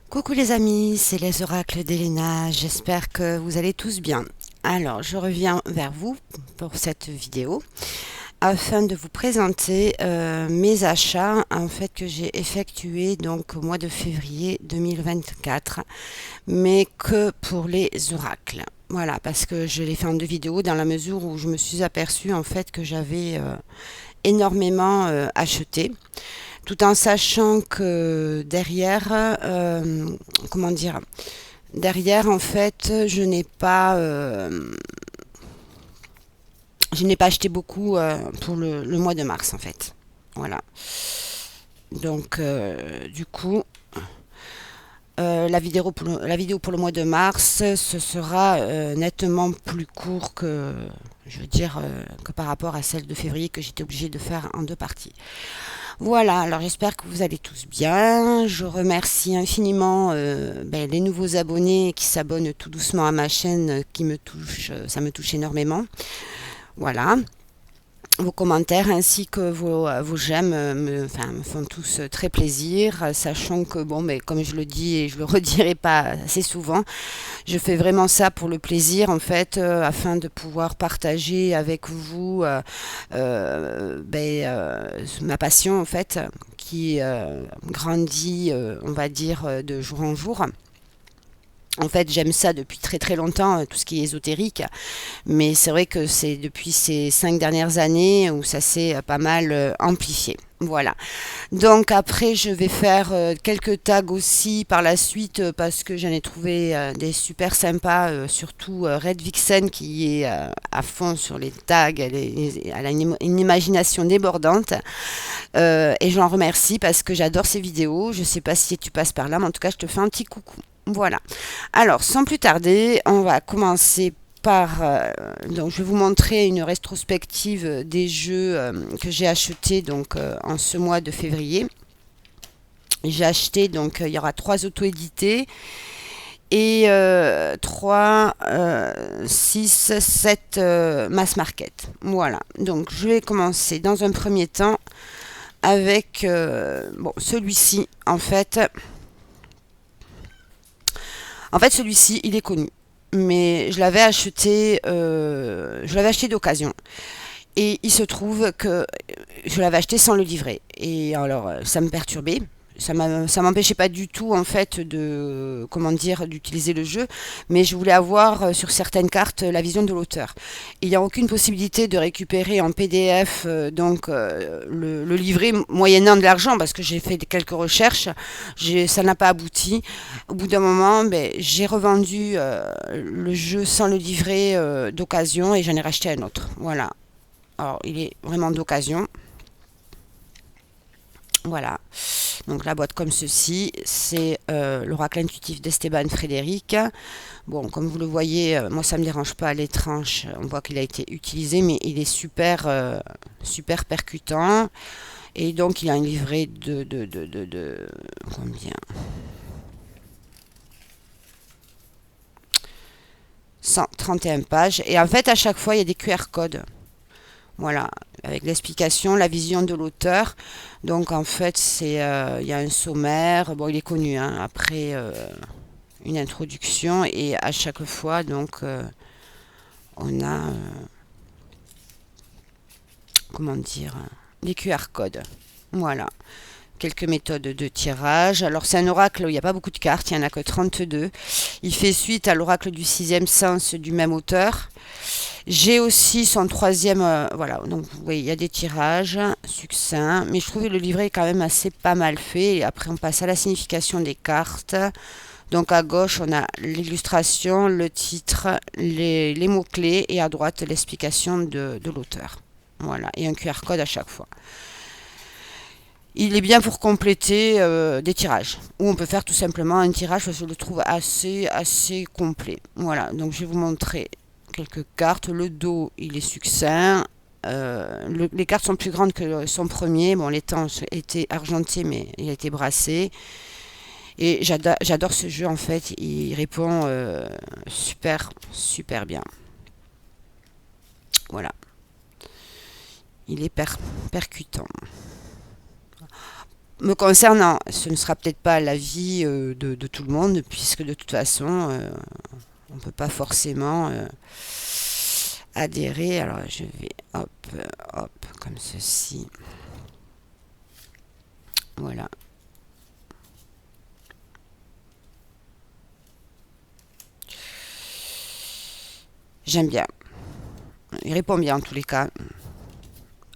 Coucou les amis, c'est les oracles d'Elena, j'espère que vous allez tous bien. Alors, je reviens vers vous pour cette vidéo afin de vous présenter mes achats en fait que j'ai effectués donc au mois de février 2024, mais que pour les oracles. Voilà, parce que je l'ai fait en deux vidéos dans la mesure où je me suis aperçue en fait que j'avais énormément acheté tout en sachant que derrière, comment dire, derrière en fait, je n'ai pas acheté beaucoup pour le mois de mars en fait. Voilà. Donc du coup, la vidéo pour le mois de mars, ce sera nettement plus court que, je veux dire, que par rapport à celle de février que j'étais obligée de faire en deux parties. Voilà, alors j'espère que vous allez tous bien. Je remercie infiniment les nouveaux abonnés qui s'abonnent tout doucement à ma chaîne, qui me touche, ça me touche énormément. Voilà. Vos commentaires ainsi que vos j'aime me font tous très plaisir, sachant que, bon, mais comme je le dis et je le redirai pas assez souvent, je fais vraiment ça pour le plaisir, en fait, afin de pouvoir partager avec vous ma passion, en fait, qui grandit, on va dire, de jour en jour. En fait, j'aime ça depuis très très longtemps, tout ce qui est ésotérique, mais c'est vrai que c'est depuis ces 5 dernières années où ça s'est pas mal amplifié. Voilà. Donc après, je vais faire quelques tags aussi par la suite parce que j'en ai trouvé des super sympas, surtout Red Vixen qui est à fond sur les tags, elle a une imagination débordante et je l'en remercie parce que j'adore ses vidéos. Je sais pas si tu passes par là, mais en tout cas, je te fais un petit coucou. Voilà. Alors, sans plus tarder, on va commencer par, donc je vais vous montrer une rétrospective des jeux que j'ai achetés donc en ce mois de février. J'ai acheté donc il y aura 3 auto-édités et 3, 6, 7 mass market. Voilà. Donc je vais commencer dans un premier temps avec bon, celui-ci en fait celui-ci il est connu, mais je l'avais acheté d'occasion. Et il se trouve que je l'avais acheté sans le livret. Et alors, ça me perturbait. Ça m'empêchait pas du tout en fait de comment dire d'utiliser le jeu, mais je voulais avoir sur certaines cartes la vision de l'auteur. Il n'y a aucune possibilité de récupérer en PDF le livret moyennant de l'argent parce que j'ai fait quelques recherches, ça n'a pas abouti. Au bout d'un moment, ben, j'ai revendu le jeu sans le livret d'occasion et j'en ai racheté un autre. Voilà. Alors, il est vraiment d'occasion. Voilà. Donc, la boîte comme ceci, c'est l'oracle intuitif d'Esteban Frédéric. Bon, comme vous le voyez, moi, ça ne me dérange pas les tranches. On voit qu'il a été utilisé, mais il est super, super percutant. Et donc, il a un livret de combien 131 pages. Et en fait, à chaque fois, il y a des QR codes. Voilà, avec l'explication, la vision de l'auteur. Donc en fait, il y a un sommaire. Bon, il est connu, hein. Après une introduction et à chaque fois, donc on a comment dire les QR codes. Voilà. Quelques méthodes de tirage. Alors c'est un oracle où il n'y a pas beaucoup de cartes, il n'y en a que 32. Il fait suite à l'oracle du sixième sens du même auteur. J'ai aussi son troisième, voilà, donc vous voyez, il y a des tirages succincts, mais je trouvais le livret quand même assez pas mal fait. Et après, on passe à la signification des cartes. Donc à gauche, on a l'illustration, le titre, les mots-clés, et à droite, l'explication de l'auteur. Voilà, et un QR code à chaque fois. Il est bien pour compléter des tirages, ou on peut faire tout simplement un tirage, parce que je le trouve assez complet. Voilà, donc je vais vous montrer quelques cartes. Le dos, il est succinct. Les cartes sont plus grandes que son premier. Bon, les temps étaient argentés, mais il a été brassé. Et j'adore ce jeu, en fait. Il répond super, super bien. Voilà. Il est percutant. Me concernant, ce ne sera peut-être pas l'avis de tout le monde, puisque de toute façon, on ne peut pas forcément adhérer. Alors, je vais hop, hop, comme ceci. Voilà. J'aime bien. Il répond bien en tous les cas.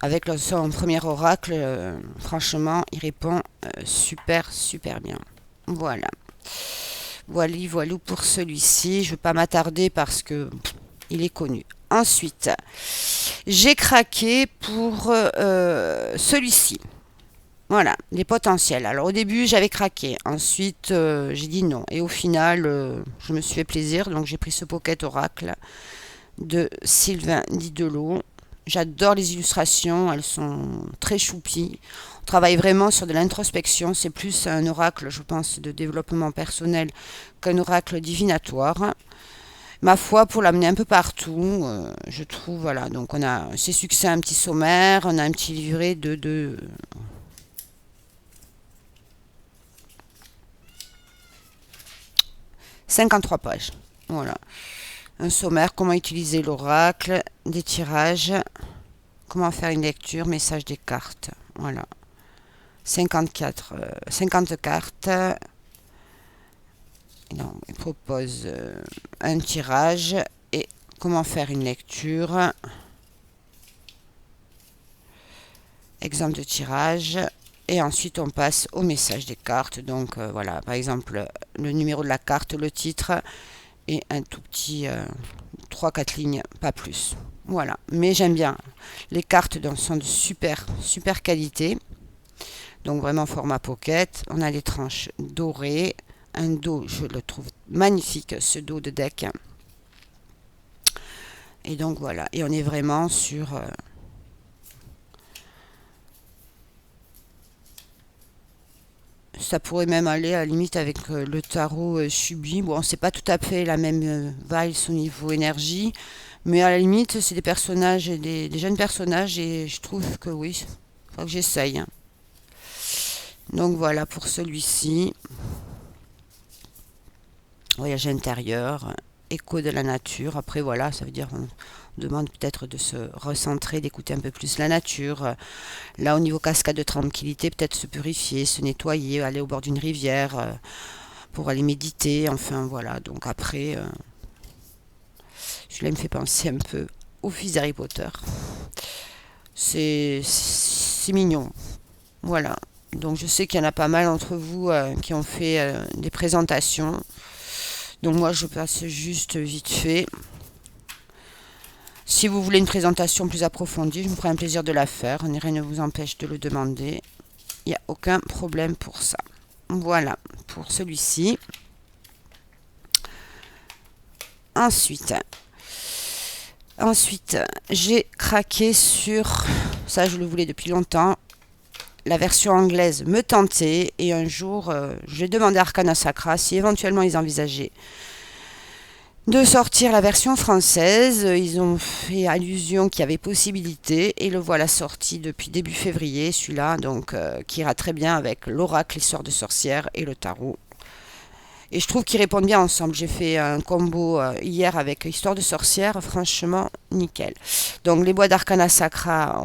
Avec son premier oracle, franchement, il répond super, super bien. Voilà. Voilà, voilà pour celui-ci. Je ne vais pas m'attarder parce que il est connu. Ensuite, j'ai craqué pour celui-ci. Voilà, les potentiels. Alors au début, j'avais craqué. Ensuite, j'ai dit non. Et au final, je me suis fait plaisir. Donc j'ai pris ce Pocket Oracle de Sylvain Didelot. J'adore les illustrations, elles sont très choupies. On travaille vraiment sur de l'introspection. C'est plus un oracle, je pense, de développement personnel qu'un oracle divinatoire. Ma foi, pour l'amener un peu partout, je trouve, voilà. Donc on a ses succès, un petit sommaire, on a un petit livret de 53 pages. Voilà. Un sommaire, comment utiliser l'oracle, des tirages, comment faire une lecture, message des cartes. Voilà. 50 cartes. Donc, il propose un tirage et comment faire une lecture. Exemple de tirage. Et ensuite, on passe au message des cartes. Donc, voilà, par exemple, le numéro de la carte, le titre et un tout petit 3-4 lignes, pas plus. Voilà, mais j'aime bien. Les cartes donc, sont de super, super qualité. Donc vraiment format pocket. On a les tranches dorées. Un dos, je le trouve magnifique, ce dos de deck. Et donc voilà, et on est vraiment sur... ça pourrait même aller à la limite avec le tarot Subi. Bon, c'est pas tout à fait la même vibe au niveau énergie, mais à la limite, c'est des personnages, des jeunes personnages, et je trouve que oui, faut que j'essaye. Donc voilà pour celui-ci. Voyage intérieur, écho de la nature. Après voilà, ça veut dire on demande peut-être de se recentrer, d'écouter un peu plus la nature. Là au niveau cascade de tranquillité, peut-être se purifier, se nettoyer, aller au bord d'une rivière pour aller méditer. Enfin voilà, donc après, celui-là me fait penser un peu au fils d'Harry Potter. C'est mignon. Voilà. Donc je sais qu'il y en a pas mal d'entre vous qui ont fait des présentations. Donc moi je passe juste vite fait. Si vous voulez une présentation plus approfondie, je me ferai un plaisir de la faire. Rien ne vous empêche de le demander. Il n'y a aucun problème pour ça. Voilà pour celui-ci. Ensuite, j'ai craqué sur, ça je le voulais depuis longtemps, la version anglaise me tentait et un jour j'ai demandé à Arcana Sacra si éventuellement ils envisageaient de sortir la version française. Ils ont fait allusion qu'il y avait possibilité et le voilà sorti depuis début février, celui-là, donc qui ira très bien avec l'oracle, l'histoire de sorcière et le tarot. Et je trouve qu'ils répondent bien ensemble. J'ai fait un combo hier avec Histoire de sorcière, franchement nickel. Donc les boîtes d'Arcana Sacra,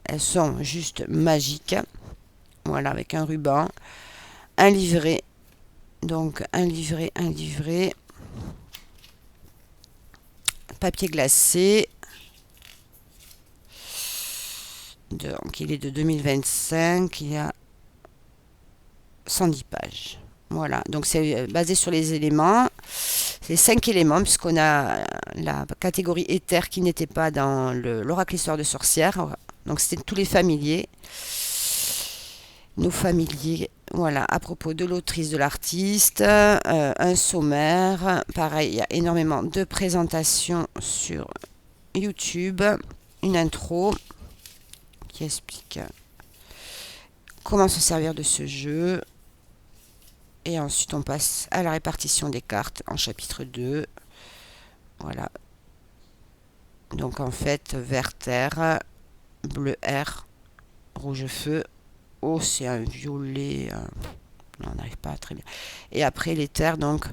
elles sont juste magiques. Voilà, avec un ruban, un livret. Donc un livret. Papier glacé. Donc il est de 2025. Il y a 110 pages. Voilà, donc c'est basé sur les éléments. C'est 5 éléments, puisqu'on a la catégorie éther qui n'était pas dans l'oracle histoire de sorcière. Donc c'était tous les familiers. Nos familiers, voilà, à propos de l'autrice, de l'artiste, un sommaire. Pareil, il y a énormément de présentations sur YouTube. Une intro qui explique comment se servir de ce jeu. Et ensuite, on passe à la répartition des cartes en chapitre 2. Voilà. Donc, en fait, vert terre, bleu air, rouge feu, haut, c'est un violet. Non, on n'arrive pas très bien. Et après les terres, donc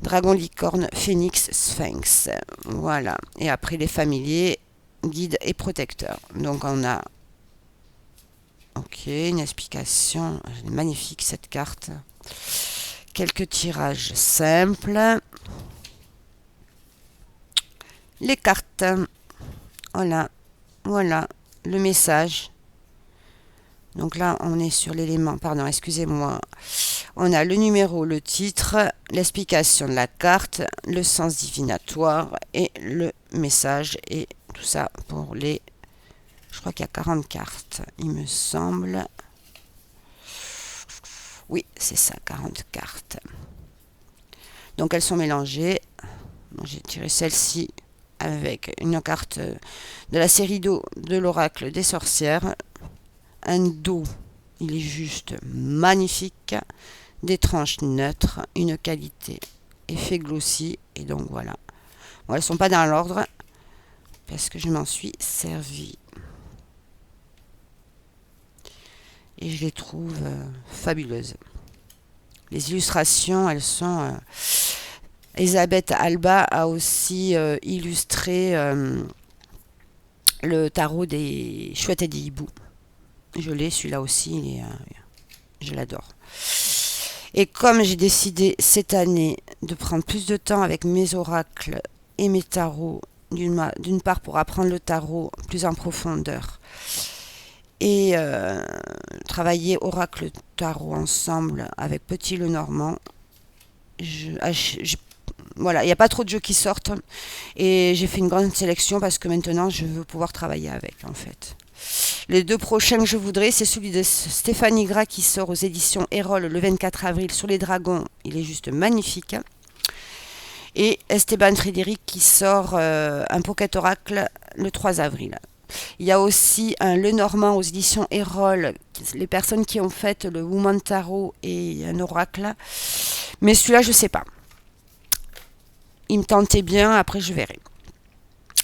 dragon, licorne, phénix, sphinx. Voilà. Et après les familiers, guide et protecteur. Donc on a, ok, une explication. Elle est magnifique cette carte. Quelques tirages simples. Les cartes. Voilà. Voilà le message. Donc là, on est sur l'élément, pardon, excusez-moi. On a le numéro, le titre, l'explication de la carte, le sens divinatoire et le message. Et tout ça pour les... Je crois qu'il y a 40 cartes, il me semble. Oui, c'est ça, 40 cartes. Donc elles sont mélangées. Bon, j'ai tiré celle-ci avec une carte de la série d'eau de l'oracle des sorcières. Un dos, il est juste magnifique, des tranches neutres, une qualité, effet glossy, et donc voilà. Bon, elles ne sont pas dans l'ordre, parce que je m'en suis servi. Et je les trouve fabuleuses. Les illustrations, elles sont... Elisabeth Alba a aussi illustré le tarot des chouettes et des hiboux. Je l'ai, celui-là aussi, je l'adore. Et comme j'ai décidé cette année de prendre plus de temps avec mes oracles et mes tarots, d'une part pour apprendre le tarot plus en profondeur, et travailler oracle tarot ensemble avec Petit Lenormand, voilà, il n'y a pas trop de jeux qui sortent, et j'ai fait une grande sélection parce que maintenant je veux pouvoir travailler avec, en fait. Les deux prochains que je voudrais, c'est celui de Stéphanie Gras qui sort aux éditions Erol le 24 avril sur les dragons. Il est juste magnifique. Et Esteban Frédéric qui sort un Pocket Oracle le 3 avril. Il y a aussi un Lenormand aux éditions Erol. Les personnes qui ont fait le Woman Tarot et un oracle. Mais celui-là, je ne sais pas. Il me tentait bien, après je verrai.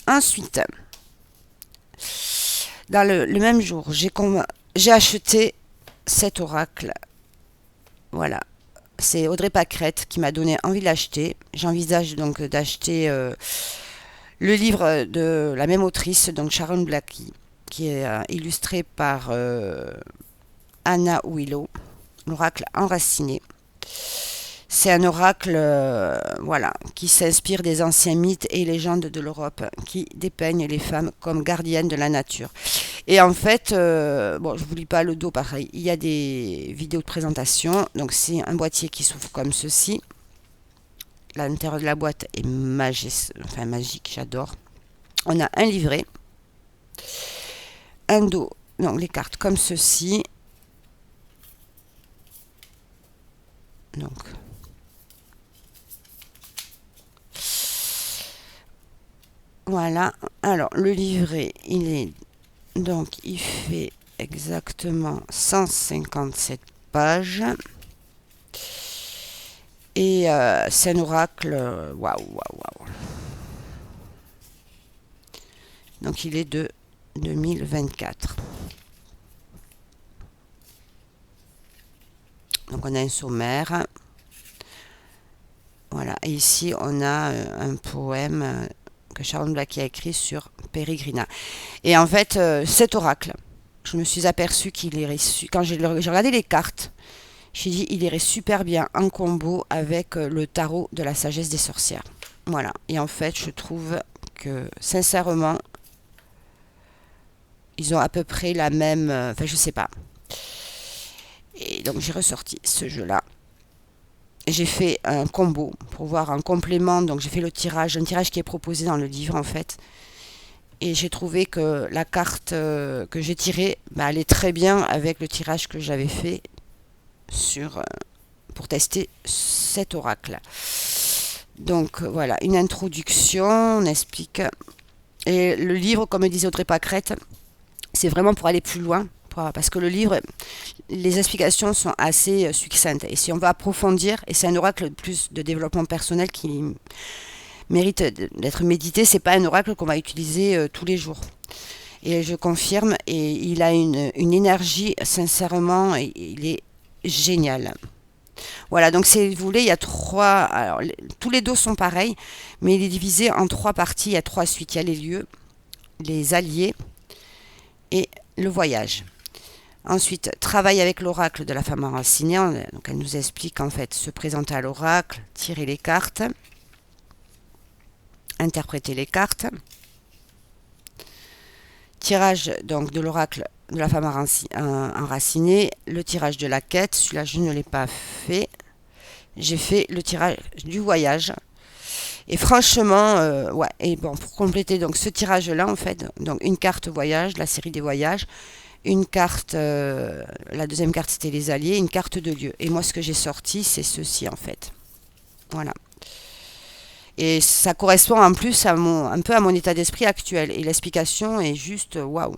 Ensuite... Dans le même jour, j'ai acheté cet oracle. Voilà. C'est Audrey Pâquerette qui m'a donné envie de l'acheter. J'envisage donc d'acheter le livre de la même autrice, donc Sharon Blackie, qui est illustré par Anna Willow, l'oracle enraciné. C'est un oracle voilà, qui s'inspire des anciens mythes et légendes de l'Europe, qui dépeignent les femmes comme gardiennes de la nature. Et en fait, bon, je ne vous lis pas le dos pareil, il y a des vidéos de présentation. Donc c'est un boîtier qui s'ouvre comme ceci. L'intérieur de la boîte est magique, j'adore. On a un livret, un dos, donc les cartes comme ceci. Donc... Voilà, alors le livret, il fait exactement 157 pages. Et c'est un oracle, waouh. Donc il est de 2024. Donc on a un sommaire. Voilà, et ici on a un poème que Sharon Blackie a écrit sur Pérégrina. Et en fait, cet oracle, je me suis aperçue qu'il irait... Quand j'ai regardé les cartes, j'ai dit il irait super bien en combo avec le tarot de la sagesse des sorcières. Voilà. Et en fait, je trouve que, sincèrement, ils ont à peu près la même... Enfin, je sais pas. Et donc, j'ai ressorti ce jeu-là. J'ai fait un combo pour voir un complément, donc j'ai fait un tirage qui est proposé dans le livre en fait, et j'ai trouvé que la carte que j'ai tirée, elle est très bien avec le tirage que j'avais fait pour tester cet oracle. Donc voilà, une introduction, on explique, et le livre, comme disait Audrey Pâquerette, c'est vraiment pour aller plus loin. Parce que le livre, les explications sont assez succinctes. Et si on veut approfondir, et c'est un oracle plus de développement personnel qui mérite d'être médité, c'est pas un oracle qu'on va utiliser tous les jours. Et je confirme, et il a une énergie, sincèrement, il est génial. Voilà, donc si vous voulez, il y a trois. Alors, tous les dos sont pareils, mais il est divisé en trois parties. Il y a trois suites. Il y a les lieux, les alliés et le voyage. Ensuite, travail avec l'oracle de la femme enracinée. Donc, elle nous explique en fait se présenter à l'oracle, tirer les cartes, interpréter les cartes. Tirage donc de l'oracle de la femme enracinée, le tirage de la quête. Celui-là, je ne l'ai pas fait. J'ai fait le tirage du voyage. Et franchement, ouais. Et bon, pour compléter donc ce tirage-là, en fait, donc une carte voyage, la série des voyages, une carte, la deuxième carte c'était les alliés, une carte de lieu. Et moi, ce que j'ai sorti, c'est ceci en fait. Voilà. Et ça correspond en plus à un peu à mon état d'esprit actuel. Et l'explication est juste waouh.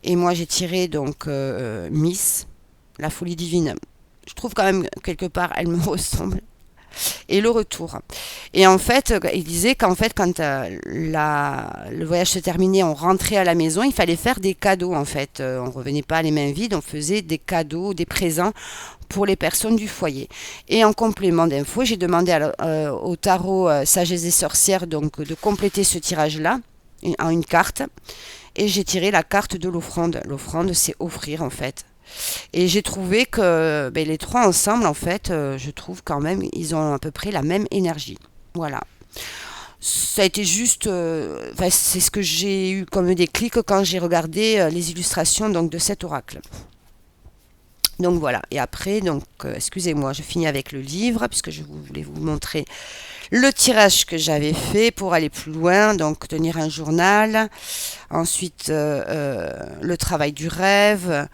Et moi, j'ai tiré donc Miss, la folie divine. Je trouve quand même quelque part, elle me ressemble. Et le retour. Et en fait, il disait qu'en fait, quand le voyage se terminait, on rentrait à la maison, il fallait faire des cadeaux en fait. On revenait pas les mains vides, on faisait des cadeaux, des présents pour les personnes du foyer. Et en complément d'infos, j'ai demandé au tarot Sagesse et Sorcières donc de compléter ce tirage-là en une carte. Et j'ai tiré la carte de l'offrande. L'offrande, c'est offrir en fait. Et j'ai trouvé que ben, les trois ensemble, en fait, je trouve quand même, ils ont à peu près la même énergie. Voilà. Ça a été juste, c'est ce que j'ai eu comme déclic quand j'ai regardé les illustrations donc, de cet oracle. Donc voilà. Et après, donc, excusez-moi, je finis avec le livre, puisque je voulais vous montrer le tirage que j'avais fait pour aller plus loin, donc tenir un journal. Ensuite, le travail du rêve.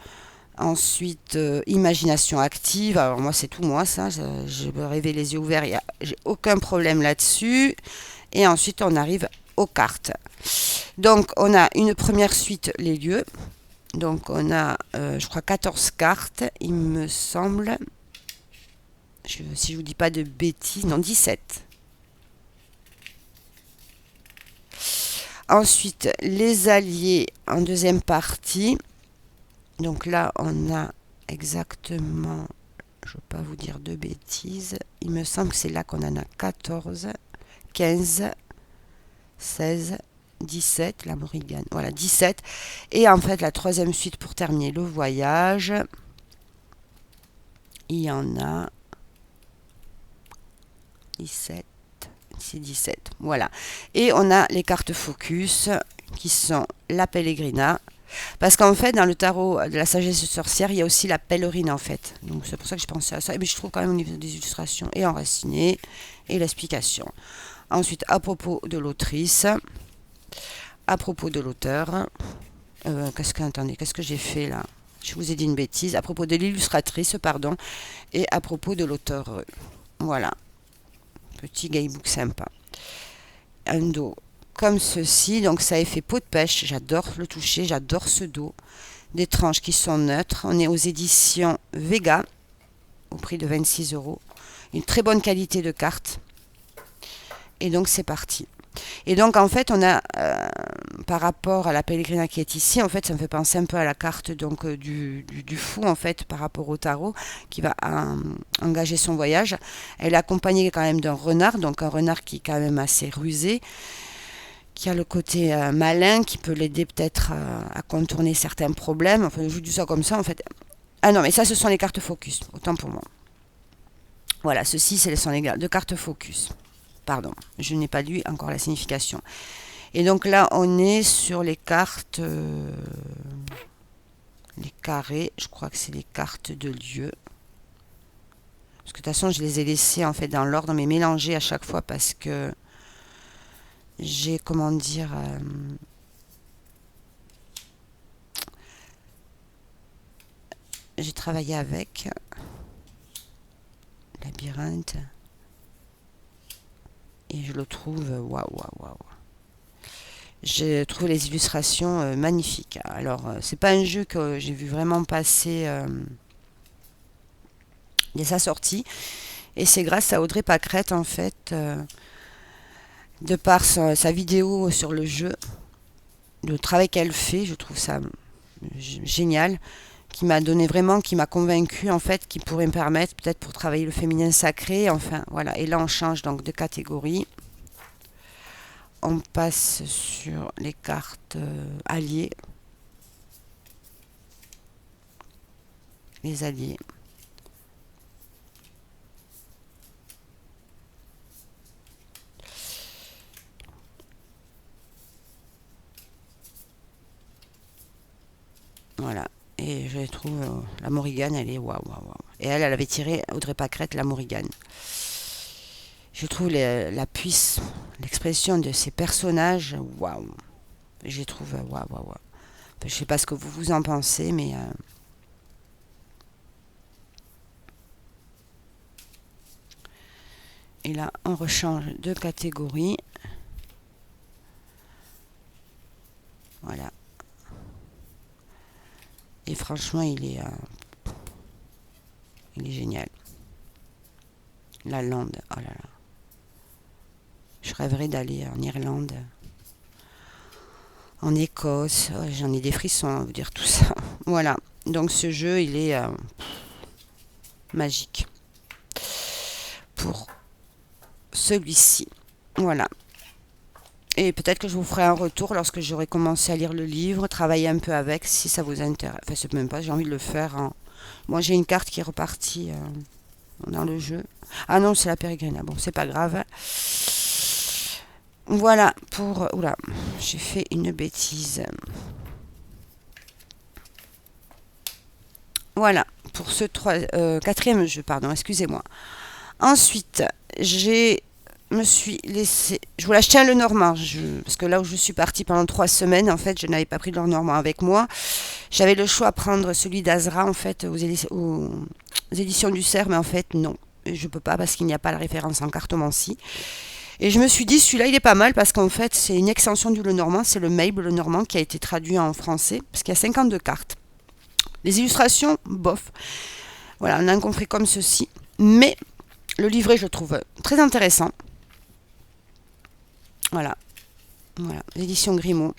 Ensuite, imagination active. Alors moi, c'est tout moi, ça. Je me rêver les yeux ouverts. J'ai aucun problème là-dessus. Et ensuite, on arrive aux cartes. Donc, on a une première suite, les lieux. Donc, on a, je crois, 14 cartes, il me semble. Si je vous dis pas de bêtises, non, 17. Ensuite, les alliés en deuxième partie. Donc là, on a exactement, je ne veux pas vous dire de bêtises, il me semble que c'est là qu'on en a 14, 15, 16, 17, la Morrigan, voilà, 17. Et en fait, la troisième suite pour terminer le voyage, il y en a 17, c'est 17, voilà. Et on a les cartes focus qui sont la Pellegrina. Parce qu'en fait, dans le tarot de la sagesse sorcière, il y a aussi la pèlerine en fait. Donc c'est pour ça que je pensais à ça. Mais je trouve quand même au niveau des illustrations et enracinées et l'explication. Ensuite, à propos de l'autrice, à propos de l'auteur, qu'est-ce que j'ai fait là? Je vous ai dit une bêtise. À propos de l'illustratrice, pardon, et à propos de l'auteur. Voilà, petit guidebook sympa. Un dos comme ceci, donc ça a effet peau de pêche, j'adore le toucher, j'adore ce dos, des tranches qui sont neutres, on est aux éditions Vega, au prix de 26 euros, une très bonne qualité de carte, et donc c'est parti. Et donc en fait on a, par rapport à la Pellegrina qui est ici, en fait ça me fait penser un peu à la carte donc, du fou en fait par rapport au tarot, qui va engager son voyage. Elle est accompagnée quand même d'un renard, donc un renard qui est quand même assez rusé, qui a le côté malin, qui peut l'aider peut-être à contourner certains problèmes. Enfin, je vous dis ça comme ça, en fait. Ah non, mais ça, ce sont les cartes focus, autant pour moi. Voilà, ceci, ce sont les deux cartes focus. Pardon, je n'ai pas lu encore la signification. Et donc là, on est sur les cartes, les carrés, je crois que c'est les cartes de lieu. Parce que de toute façon, je les ai laissées en fait dans l'ordre, mais mélangées à chaque fois parce que j'ai, comment dire, j'ai travaillé avec labyrinthe et je le trouve waouh, waouh, waouh. Je trouve les illustrations magnifiques. Alors, c'est pas un jeu que j'ai vu vraiment passer dès sa sortie, et c'est grâce à Audrey Pâquerette en fait, de par sa vidéo sur le jeu. le travail qu'elle fait, je trouve ça génial, qui m'a donné vraiment, qui m'a convaincu en fait, qui pourrait me permettre peut-être pour travailler le féminin sacré, enfin voilà. Et là on change donc de catégorie, on passe sur les cartes alliées, les alliés. Voilà. Et je trouve, la Morrigan, elle est waouh, waouh, waouh. Et elle avait tiré Audrey Pâquerette, la Morrigan. Je trouve la puissance, l'expression de ces personnages, waouh. Je trouve, waouh, waouh, waouh. Je sais pas ce que vous en pensez, mais et là, on rechange de catégorie. Voilà. Et franchement, il est génial. La Lande, oh là là. Je rêverais d'aller en Irlande, en Écosse. Oh, j'en ai des frissons à vous dire tout ça. Voilà. Donc ce jeu, il est magique pour celui-ci. Voilà. Et peut-être que je vous ferai un retour lorsque j'aurai commencé à lire le livre, travailler un peu avec, si ça vous intéresse. Enfin, c'est même pas, j'ai envie de le faire. Moi, j'ai une carte qui est repartie dans le jeu. Ah non, c'est la Pérégrina. Bon, c'est pas grave. Voilà pour... Oula, j'ai fait une bêtise. Voilà, pour ce quatrième jeu, pardon, excusez-moi. Ensuite, me suis laissé. Je voulais acheter un Lenormand, parce que là où je suis partie pendant 3 semaines, en fait, je n'avais pas pris le Lenormand avec moi. J'avais le choix à prendre celui d'Azra, en fait, aux éditions du Cerf, mais en fait, non. Je peux pas parce qu'il n'y a pas la référence en cartomancie. Et je me suis dit, celui-là, il est pas mal parce qu'en fait, c'est une extension du Lenormand, c'est le Mabel Lenormand qui a été traduit en français, parce qu'il y a 52 cartes. Les illustrations, bof. Voilà, on a compris comme ceci. Mais le livret, je le trouve très intéressant. Voilà. Voilà. L'édition Grimaud.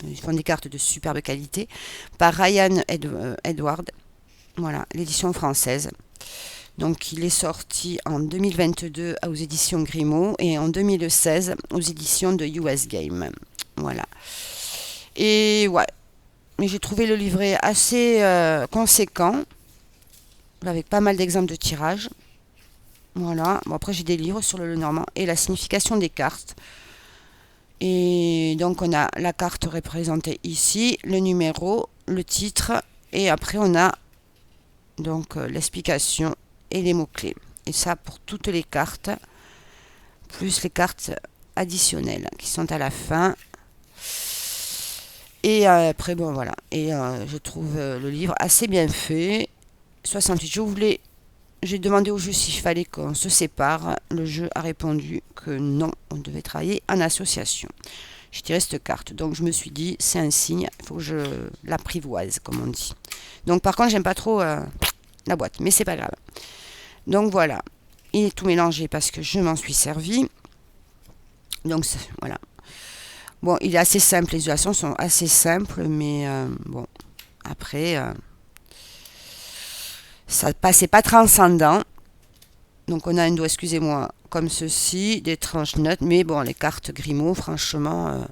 Ils font des cartes de superbe qualité. Par Ryan Edward. Voilà, l'édition française. Donc il est sorti en 2022 aux éditions Grimaud et en 2016 aux éditions de US Game. Voilà. Et ouais, mais j'ai trouvé le livret assez conséquent, avec pas mal d'exemples de tirage. Voilà. Bon, après j'ai des livres sur le Lenormand et la signification des cartes. Et donc on a la carte représentée ici, le numéro, le titre, et après on a donc l'explication et les mots-clés. Et ça pour toutes les cartes, plus les cartes additionnelles qui sont à la fin. Et après, bon voilà. Et je trouve le livre assez bien fait. 68. J'ai demandé au jeu s'il fallait qu'on se sépare. Le jeu a répondu que non, on devait travailler en association. J'ai tiré cette carte. Donc je me suis dit, c'est un signe, il faut que je l'apprivoise, comme on dit. Donc par contre, j'aime pas trop la boîte, mais c'est pas grave. Donc voilà. Il est tout mélangé parce que je m'en suis servi. Donc voilà. Bon, il est assez simple, les illustrations sont assez simples, mais bon, après, c'est pas transcendant. Donc on a un dos, excusez-moi, comme ceci, des tranches neutres, mais bon, les cartes Grimaud, franchement,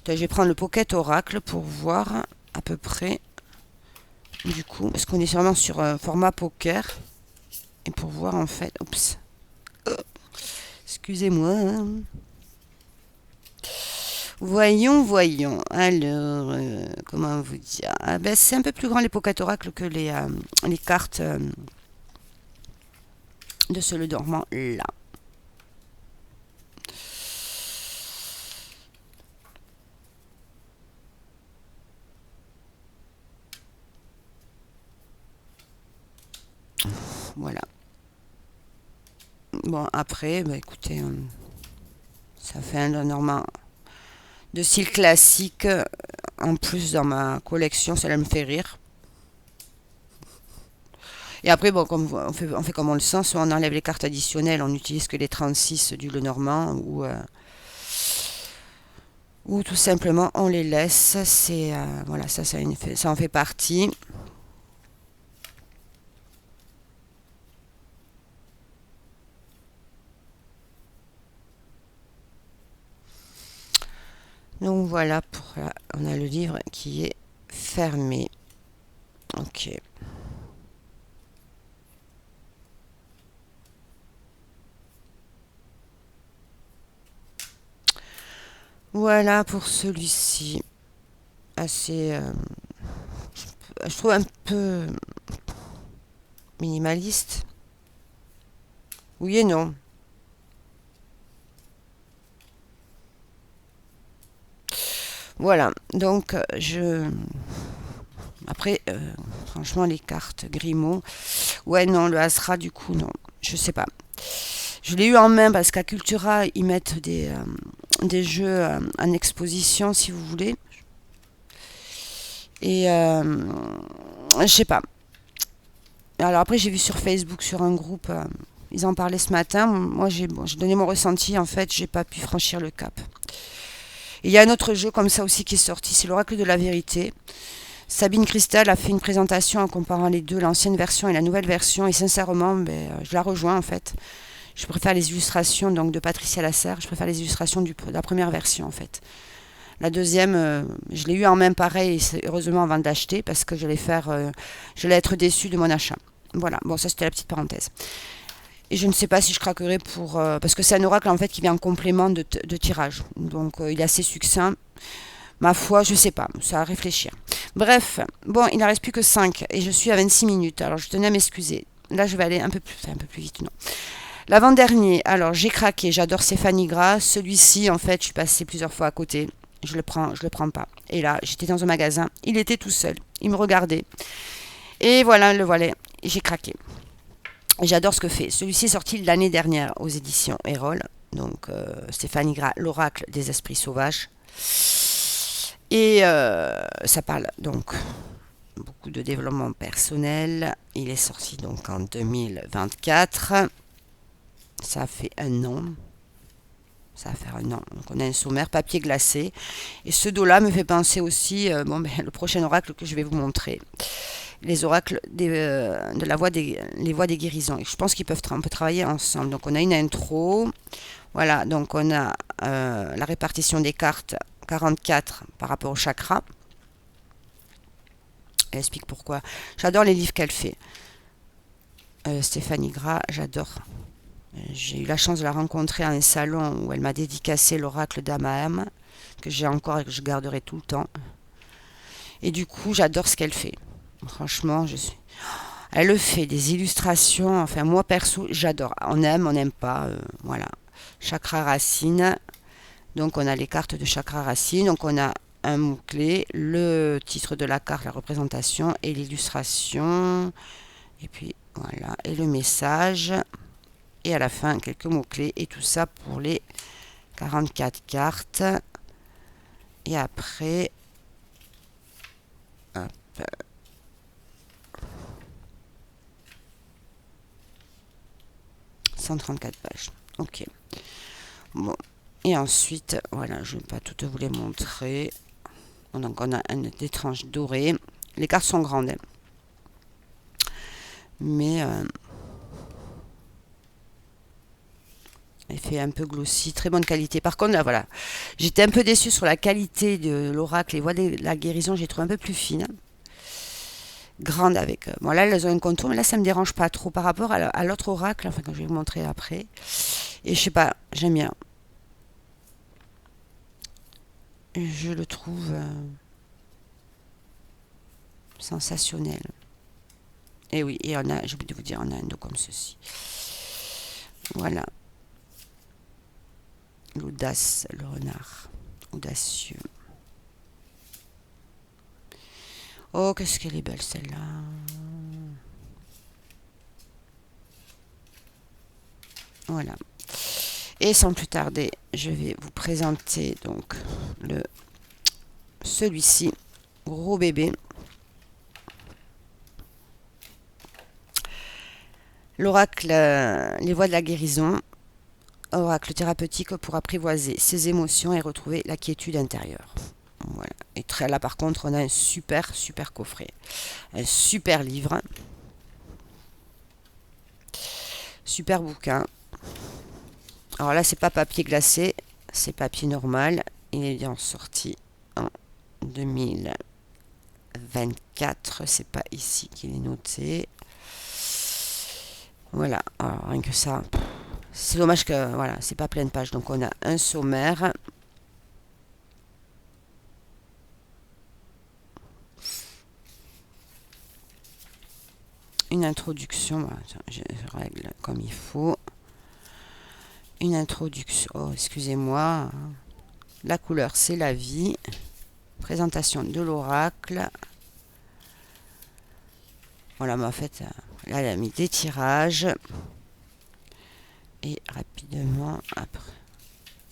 je vais prendre le Pocket Oracle pour voir à peu près, du coup, parce qu'on est vraiment sur un format poker, et pour voir en fait, oups, excusez-moi, hein. Voyons. Alors, comment vous dire? Ah ben, c'est un peu plus grand les Pocket Oracle que les cartes de ce Lenormand là. Voilà. Bon, après, bah, écoutez, ça fait un Lenormand de style classique. En plus, dans ma collection, cela me fait rire. Et après, bon, comme on fait comme on le sent, soit on enlève les cartes additionnelles, on n'utilise que les 36 du Lenormand, ou tout simplement on les laisse. C'est voilà, ça en fait partie. Donc voilà, on a le livre qui est fermé. Ok. Voilà pour celui-ci. Assez, je trouve un peu minimaliste. Oui et non. Voilà. Donc après, franchement, les cartes Grimaud. Ouais, non, le Asra, du coup, non. Je sais pas. Je l'ai eu en main parce qu'à Cultura, ils mettent des jeux en exposition, si vous voulez. Et je sais pas. Alors après, j'ai vu sur Facebook, sur un groupe, ils en parlaient ce matin. Moi, j'ai donné mon ressenti. En fait, j'ai pas pu franchir le cap. Et il y a un autre jeu comme ça aussi qui est sorti, c'est l'Oracle de la Vérité. Sabine Cristal a fait une présentation en comparant les deux, l'ancienne version et la nouvelle version. Et sincèrement, je la rejoins en fait. Je préfère les illustrations donc de Patricia Lasserre. Je préfère les illustrations de la première version en fait. La deuxième, je l'ai eu en main pareil, heureusement avant d'acheter, parce que j'allais être déçue de mon achat. Voilà, bon ça c'était la petite parenthèse. Et je ne sais pas si je craquerai parce que c'est un oracle en fait qui vient en complément de tirage. Donc il est assez succinct. Ma foi, je sais pas, ça à réfléchir. Bref, bon, il n'en reste plus que 5 et je suis à 26 minutes, alors je tenais à m'excuser. Là, je vais aller un peu plus vite, non. L'avant-dernier, alors j'ai craqué, j'adore Stéphanie Gras. Celui-ci, en fait, je suis passée plusieurs fois à côté. Je le prends pas. Et là, j'étais dans un magasin, il était tout seul, il me regardait. Et voilà, le voilà, j'ai craqué. J'adore ce que fait. Celui-ci est sorti l'année dernière aux éditions Erol. Donc, Stéphanie Gras, l'oracle des esprits sauvages. Et ça parle donc beaucoup de développement personnel. Il est sorti donc en 2024. Ça fait un an. Ça va faire un an. Donc on a un sommaire papier glacé. Et ce dos-là me fait penser aussi, le prochain oracle que je vais vous montrer. Les oracles de les voies des guérisons. Et je pense on peut travailler ensemble. Donc on a une intro. Voilà, donc on a la répartition des cartes 44 par rapport au chakra. Elle explique pourquoi. J'adore les livres qu'elle fait. Stéphanie Gras, j'adore. J'ai eu la chance de la rencontrer à un salon où elle m'a dédicacé l'oracle d'Amaam, que j'ai encore et que je garderai tout le temps. Et du coup, j'adore ce qu'elle fait. Franchement, elle le fait, des illustrations. Enfin, moi perso, j'adore. On aime, on n'aime pas. Voilà. Chakra racine. Donc, on a les cartes de chakra racine. Donc, on a un mot-clé, le titre de la carte, la représentation et l'illustration. Et puis, voilà. Et le message. Et à la fin, quelques mots-clés. Et tout ça pour les 44 cartes. Et après, hop, 134 pages. Ok. Bon. Et ensuite, voilà, je ne vais pas tout vous les montrer. Donc, on a des tranches dorées. Les cartes sont grandes. Mais elle fait un peu glossy, très bonne qualité. Par contre, là, voilà, j'étais un peu déçue sur la qualité de l'oracle. Les voies de la guérison, j'ai trouvé un peu plus fine. Grande avec. Bon, là, elles ont un contour, mais là, ça me dérange pas trop par rapport à l'autre oracle, enfin, que je vais vous montrer après. Et je sais pas, j'aime bien. Je le trouve sensationnel. Et oui, et j'ai oublié de vous dire, on a un dos comme ceci. Voilà. L'audace, le renard. Audacieux. Oh, qu'est-ce qu'elle est belle celle-là. Voilà. Et sans plus tarder, je vais vous présenter donc celui-ci, gros bébé. L'oracle, les voies de la guérison. oracle thérapeutique pour apprivoiser ses émotions et retrouver la quiétude intérieure. Voilà. Et très, là, par contre, on a un super, super coffret. Un super livre. Super bouquin. Alors là, c'est pas papier glacé, c'est papier normal. Il est bien sorti en 2024. C'est pas ici qu'il est noté. Voilà. Alors, rien que ça. C'est dommage que voilà, c'est pas pleine page. Donc on a un sommaire. Une introduction. Voilà, je règle comme il faut. Une introduction. Oh, excusez-moi. La couleur, c'est la vie. Présentation de l'oracle. Voilà, mais en fait, là, elle a mis des tirages. Et rapidement, après.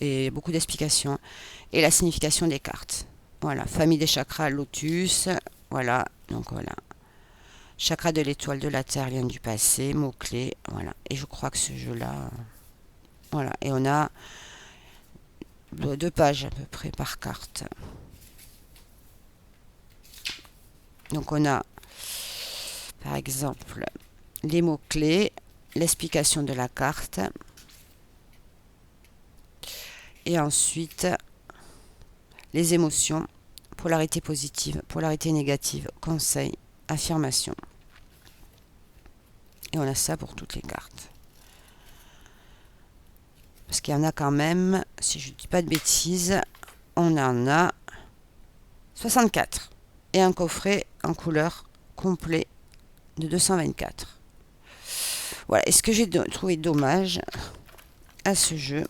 Et beaucoup d'explications. Et la signification des cartes. Voilà, famille des chakras, lotus. Voilà, donc voilà. Chakra de l'étoile de la terre, lien du passé, mots-clés. Voilà, et je crois que ce jeu-là. Voilà, et on a 2 pages à peu près par carte. Donc on a, par exemple, les mots-clés, l'explication de la carte. Et ensuite, les émotions, polarité positive, polarité négative, conseil, affirmation. Et on a ça pour toutes les cartes. Parce qu'il y en a quand même, si je ne dis pas de bêtises, on en a 64. Et un coffret en couleur complet de 224. Voilà. Et ce que j'ai trouvé dommage à ce jeu,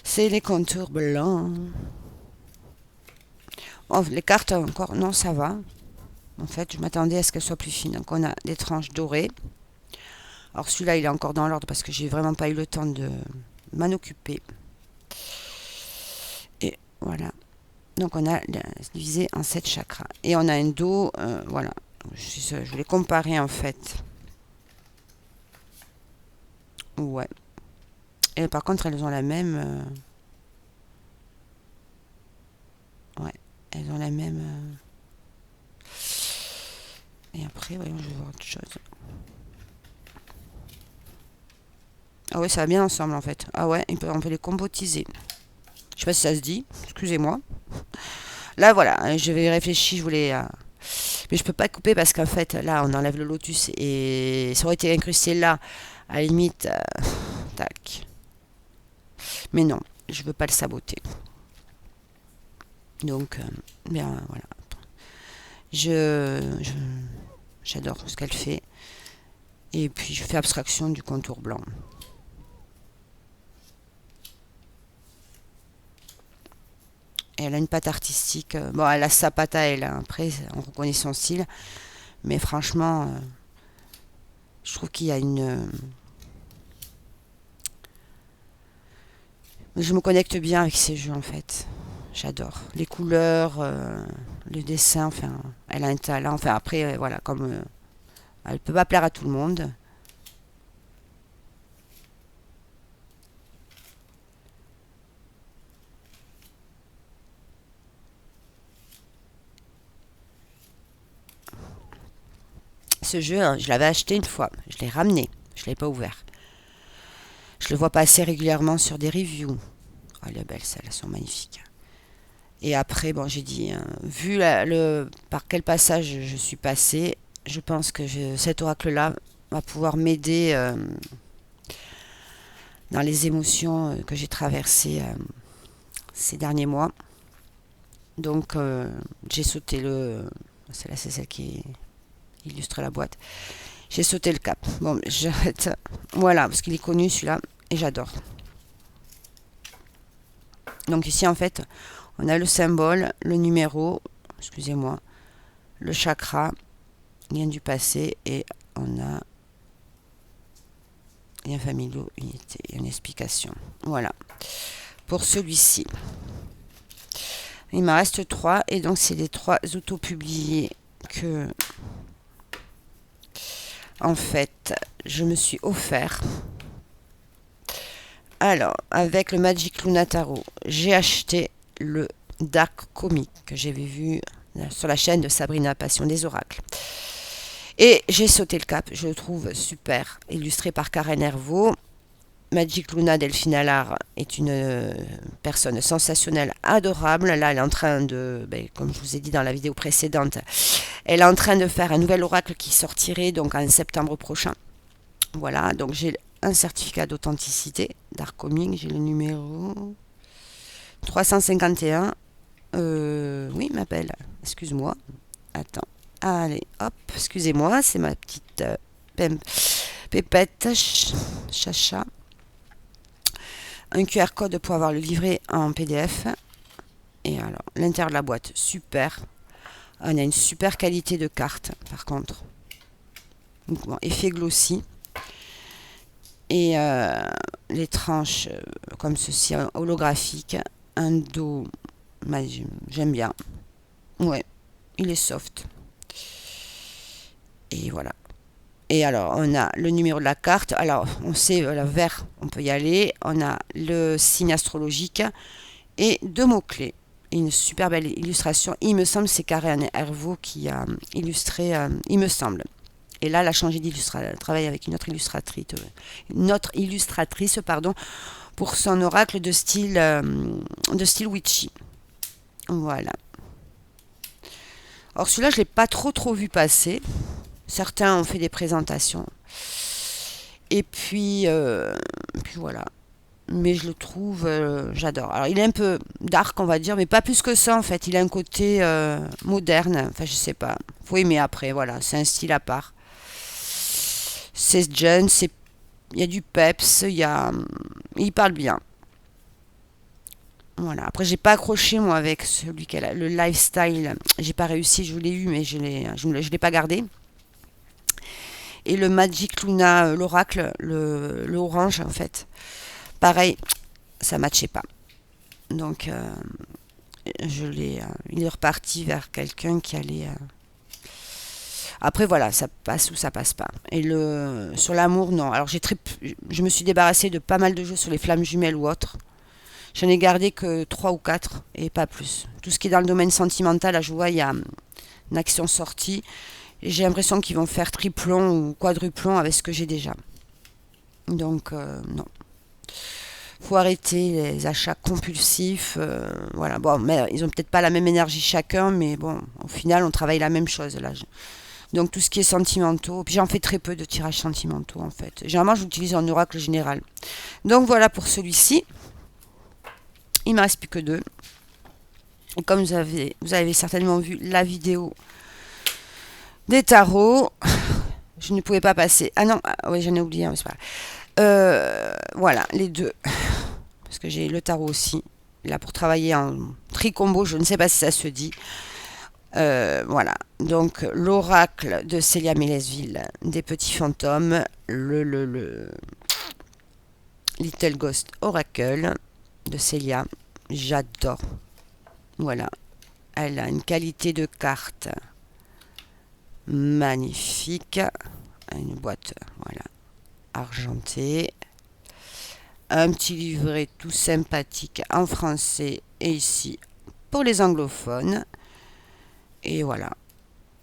c'est les contours blancs. Oh, les cartes encore, non, ça va. En fait, je m'attendais à ce qu'elles soient plus fines. Donc on a des tranches dorées. Alors celui-là, il est encore dans l'ordre parce que j'ai vraiment pas eu le temps de m'en occuper. Et voilà. Donc on a divisé en 7 chakras. Et on a un dos, voilà. Je voulais comparer en fait. Ouais. Et par contre, elles ont la même... ouais, elles ont la même... Et après, voyons, je vais voir autre chose. Ah ouais, ça va bien ensemble en fait. Ah ouais, on peut les combotiser. Je sais pas si ça se dit, excusez-moi. Là, voilà, je vais réfléchir, je voulais... mais je peux pas couper parce qu'en fait, là, on enlève le lotus et ça aurait été incrusté là, à la limite... tac. Mais non, je veux pas le saboter. Donc, bien, voilà. J'adore ce qu'elle fait. Et puis, je fais abstraction du contour blanc. Et elle a une patte artistique. Bon, elle a sa patte à elle. Hein. Après, on reconnaît son style. Mais franchement, je trouve qu'il y a une... je me connecte bien avec ces jeux, en fait. J'adore. Les couleurs, le dessin, enfin, elle a un talent. Enfin, après, voilà, comme elle peut pas plaire à tout le monde. Ce jeu, hein, je l'avais acheté une fois. Je l'ai ramené. Je l'ai pas ouvert. Je le vois passer régulièrement sur des reviews. Oh, elle est belle, celles, elles sont magnifiques. Et après, bon, j'ai dit, hein, vu par quel passage je suis passée, je pense que cet oracle-là va pouvoir m'aider dans les émotions que j'ai traversées ces derniers mois. Donc, j'ai sauté celle-là, c'est celle qui illustre la boîte. J'ai sauté le cap. Bon, j'arrête. Voilà, parce qu'il est connu celui-là, et j'adore. Donc ici, en fait, on a le symbole, le numéro, excusez-moi, le chakra, lien du passé, et on a lien familial, unité, et une explication. Voilà, pour celui-ci. Il m'en reste 3, et donc c'est les 3 auto-publiés que, en fait, je me suis offert. Alors, avec le Magic Luna Tarot, j'ai acheté le Dark Comic que j'avais vu sur la chaîne de Sabrina Passion des Oracles. Et j'ai sauté le cap, je le trouve super, illustré par Karen Hervaux. Magic Luna Delphine Allard est une personne sensationnelle, adorable. Là, elle est en train de, ben, comme je vous ai dit dans la vidéo précédente, elle est en train de faire un nouvel oracle qui sortirait donc en septembre prochain. Voilà, donc j'ai un certificat d'authenticité d'Arcomic, j'ai le numéro 351. Oui, ma belle, excuse-moi. Attends, allez, hop, excusez-moi, c'est ma petite pépette, chacha. Un QR code pour avoir le livret en PDF. Et alors, l'intérieur de la boîte, super. On a une super qualité de carte, par contre. Donc, bon, effet glossy. Et les tranches, comme ceci, holographiques. Un dos, j'aime bien. Ouais, il est soft. Et voilà. Et alors, on a le numéro de la carte. Alors, on sait, le vert, on peut y aller. On a le signe astrologique et deux mots-clés. Une super belle illustration. Il me semble c'est Karen Hervaux qui a illustré, il me semble. Et là, elle a changé d'illustratrice. Elle travaille avec une autre illustratrice, pardon, pour son oracle de style witchy. Voilà. Alors celui-là, je l'ai pas trop vu passer. Certains ont fait des présentations. Et puis voilà. Mais je le trouve, j'adore. Alors il est un peu dark, on va dire, mais pas plus que ça en fait. Il a un côté moderne. Enfin, je sais pas. Faut aimer après. Voilà, c'est un style à part. C'est jeune, il y a du peps, il parle bien. Voilà. Après, j'ai pas accroché moi avec celui qu'elle a, le lifestyle. J'ai pas réussi. Je l'ai eu, mais je l'ai pas gardé. Et le Magic Luna, l'oracle, le orange en fait. Pareil, ça matchait pas. Donc, il est reparti vers quelqu'un qui allait. Après, voilà, ça passe ou ça passe pas. Et sur l'amour, non. Alors, je me suis débarrassée de pas mal de jeux sur les flammes jumelles ou autres. J'en ai gardé que 3 ou 4 et pas plus. Tout ce qui est dans le domaine sentimental, là, je vois, il y a une action sortie. Et j'ai l'impression qu'ils vont faire triplon ou quadruplon avec ce que j'ai déjà. Donc, non. Faut arrêter les achats compulsifs. Voilà. Bon, mais ils ont peut-être pas la même énergie chacun, mais bon, au final, on travaille la même chose là. Donc tout ce qui est sentimentaux. Puis j'en fais très peu de tirages sentimentaux en fait. Généralement, j'utilise un oracle général. Donc voilà pour celui-ci. Il ne me reste plus que deux. Et comme vous avez certainement vu la vidéo des tarots, je ne pouvais pas passer. Ah non, oui, j'en ai oublié, c'est pas grave. Voilà, les deux. Parce que j'ai le tarot aussi. Là, pour travailler en tri-combo, je ne sais pas si ça se dit. Voilà. Donc, l'oracle de Célia Mélesville, des petits fantômes. Le Little Ghost Oracle de Célia. J'adore. Voilà. Elle a une qualité de carte magnifique. Une boîte, voilà, argentée. Un petit livret tout sympathique en français et ici pour les anglophones. Et voilà.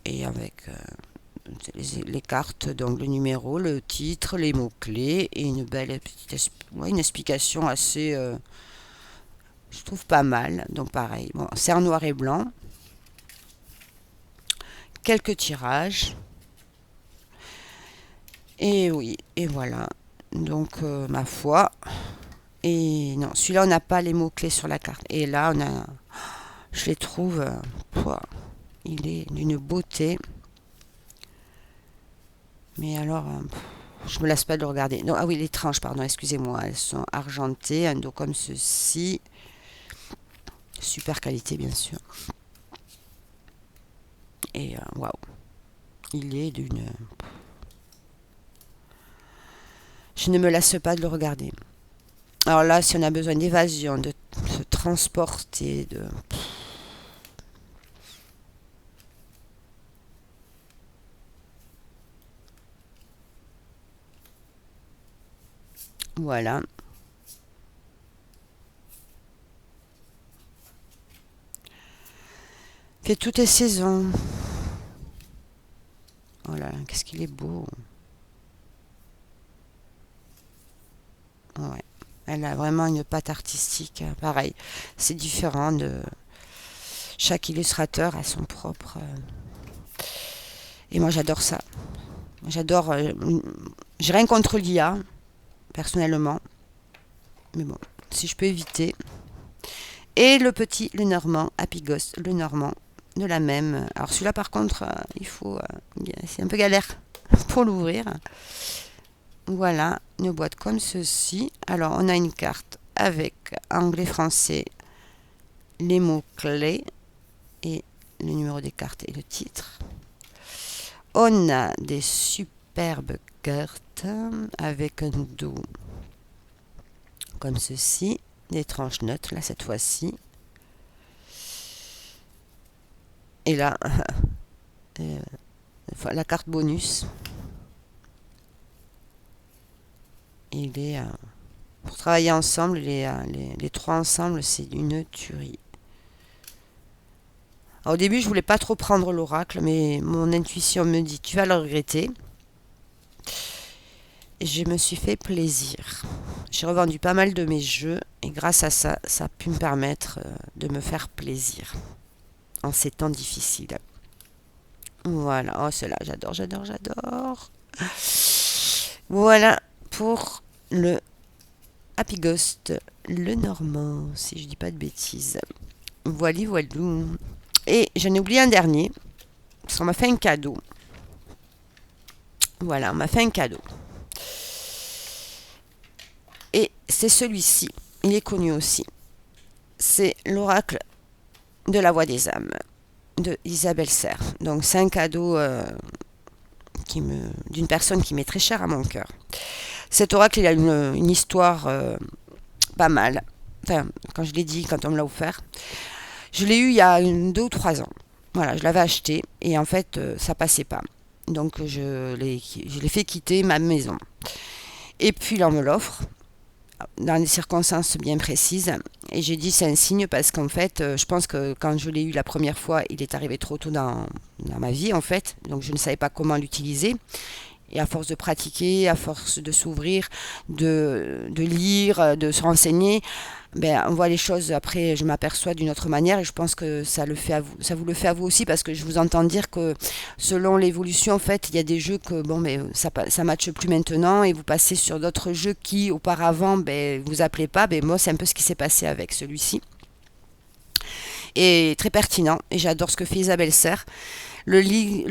Et avec les cartes, donc le numéro, le titre, les mots-clés et une belle petite une explication assez, je trouve pas mal. Donc pareil, bon, c'est en noir et blanc. Quelques tirages. Et oui, et voilà. Donc, ma foi. Et non, celui-là, on n'a pas les mots-clés sur la carte. Et là, je les trouve. Il est d'une beauté. Mais alors, je me lasse pas de le regarder. Non, ah oui, les tranches, pardon, excusez-moi. Elles sont argentées, un dos comme ceci. Super qualité, bien sûr. Et waouh. Il est d'une. Je ne me lasse pas de le regarder. Alors là, si on a besoin d'évasion, de se transporter, de. Voilà. fait toutes les saisons. Voilà, qu'est-ce qu'il est beau. Ouais. Elle a vraiment une patte artistique. Pareil, c'est différent de chaque illustrateur a son propre. Et moi, j'adore ça. J'adore. J'ai rien contre l'IA, personnellement. Mais bon, si je peux éviter. Et le petit, le Normand, Happy Ghost, le Normand, de la même. Alors celui-là, par contre, il faut. C'est un peu galère pour l'ouvrir. Voilà, une boîte comme ceci. Alors, on a une carte avec anglais-français, les mots-clés et le numéro des cartes et le titre. On a des superbes cartes avec un dos comme ceci, des tranches neutres là cette fois-ci. Et là, la carte bonus. Il est pour travailler ensemble, les trois ensemble, c'est une tuerie. Alors, au début, je voulais pas trop prendre l'oracle, mais mon intuition me dit tu vas le regretter. Et je me suis fait plaisir. J'ai revendu pas mal de mes jeux et grâce à ça, ça a pu me permettre de me faire plaisir en ces temps difficiles. Voilà, oh cela, j'adore, j'adore, j'adore. Voilà pour le Happy Ghost, le Normand, si je dis pas de bêtises. Voilà, voilà. Et j'en ai oublié un dernier, parce qu'on m'a fait un cadeau. Voilà, on m'a fait un cadeau. Et c'est celui-ci, il est connu aussi. C'est l'oracle de la voix des âmes de Isabelle Serre. Donc c'est un cadeau d'une personne qui m'est très chère à mon cœur. Cet oracle, il a une histoire pas mal. Enfin, quand je l'ai dit, quand on me l'a offert. Je l'ai eu il y a 2 ou 3 ans. Voilà, je l'avais acheté et en fait, ça passait pas. Donc je l'ai fait quitter ma maison. Et puis là, on me l'offre dans des circonstances bien précises. Et j'ai dit c'est un signe parce qu'en fait, je pense que quand je l'ai eu la première fois, il est arrivé trop tôt dans ma vie en fait. Donc je ne savais pas comment l'utiliser. Et à force de pratiquer, à force de s'ouvrir, de lire, de se renseigner, ben, on voit les choses après, je m'aperçois d'une autre manière et je pense que ça le fait à vous, ça vous le fait à vous aussi parce que je vous entends dire que selon l'évolution, en fait, il y a des jeux que bon, ben, ça matche plus maintenant et vous passez sur d'autres jeux qui auparavant ben, vous appelaient pas. Ben, moi, c'est un peu ce qui s'est passé avec celui-ci. Et très pertinent et j'adore ce que fait Isabelle Serre. Le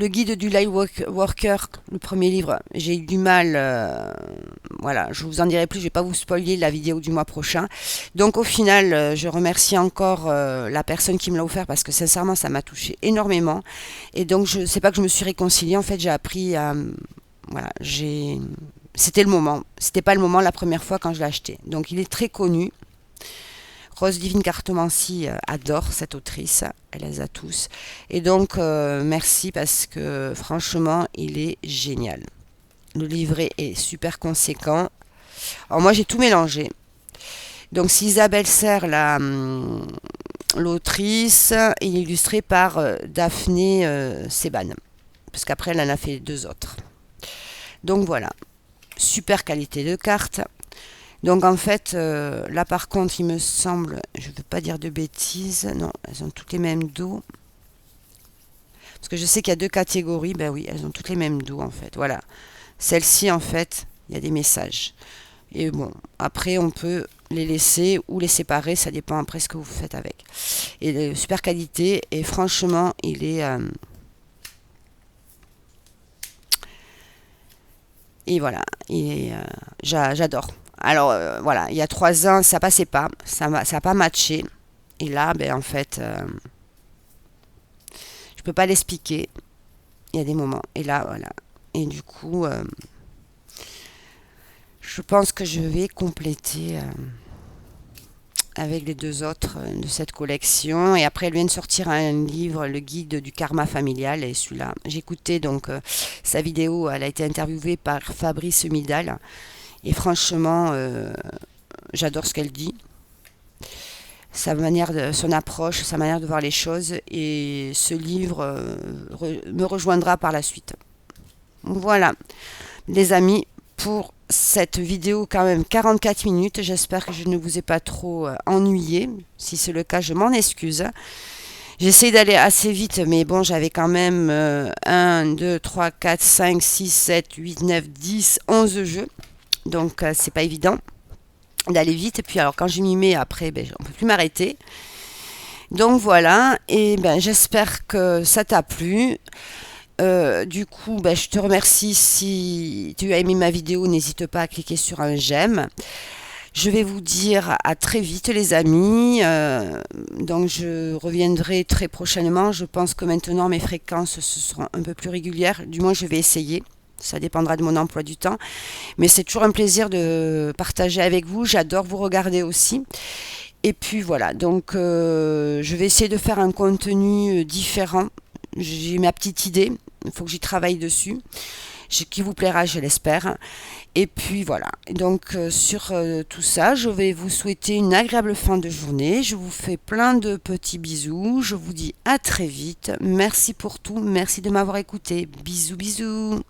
guide du light worker, le premier livre, j'ai eu du mal. Voilà, je vous en dirai plus, je ne vais pas vous spoiler la vidéo du mois prochain. Donc au final, je remercie encore la personne qui me l'a offert parce que sincèrement, ça m'a touché énormément. Et donc, je sais pas que je me suis réconciliée. En fait, j'ai appris à. Voilà, c'était le moment. C'était pas le moment la première fois quand je l'ai acheté. Donc il est très connu. Rose Divine Cartomancie adore cette autrice, elle les a tous. Et donc, merci parce que franchement, il est génial. Le livret est super conséquent. Alors moi, j'ai tout mélangé. Donc, c'est Isabelle Serre, l'autrice, et illustré par Daphné Seban. Parce qu'après, elle en a fait 2 autres. Donc voilà, super qualité de carte. Donc en fait, là par contre, il me semble, je ne veux pas dire de bêtises, non, elles ont toutes les mêmes dos. Parce que je sais qu'il y a 2 catégories, ben oui, elles ont toutes les mêmes dos en fait. Voilà, celle-ci en fait, il y a des messages. Et bon, après on peut les laisser ou les séparer, ça dépend après ce que vous faites avec. Et de super qualité, et franchement, il est... et voilà, j'adore. Alors voilà, il y a 3 ans, ça passait pas, ça n'a pas matché. Et là, ben en fait, je peux pas l'expliquer. Il y a des moments. Et là, voilà. Et du coup, je pense que je vais compléter avec les 2 autres de cette collection. Et après, elle vient de sortir un livre, le guide du karma familial. Et celui-là, j'écoutais donc sa vidéo. Elle a été interviewée par Fabrice Midal. Et franchement, j'adore ce qu'elle dit. son approche, sa manière de voir les choses. Et ce livre me rejoindra par la suite. Voilà, les amis, pour cette vidéo quand même 44 minutes. J'espère que je ne vous ai pas trop ennuyé. Si c'est le cas, je m'en excuse. J'essaie d'aller assez vite, mais bon, j'avais quand même 1, 2, 3, 4, 5, 6, 7, 8, 9, 10, 11 jeux. Donc, c'est pas évident d'aller vite. Et puis, alors, quand je m'y mets, après, ben, on peut plus m'arrêter. Donc, voilà. Et ben, j'espère que ça t'a plu. Du coup, ben, je te remercie si tu as aimé ma vidéo. N'hésite pas à cliquer sur un j'aime. Je vais vous dire à très vite les amis. Donc je reviendrai très prochainement. Je pense que maintenant mes fréquences ce seront un peu plus régulières. Du moins je vais essayer. Ça dépendra de mon emploi du temps. Mais c'est toujours un plaisir de partager avec vous. J'adore vous regarder aussi. Et puis voilà, donc je vais essayer de faire un contenu différent. J'ai ma petite idée. Il faut que j'y travaille dessus. Qui vous plaira, je l'espère. Et puis voilà. Donc sur tout ça, je vais vous souhaiter une agréable fin de journée. Je vous fais plein de petits bisous. Je vous dis à très vite. Merci pour tout. Merci de m'avoir écouté. Bisous, bisous.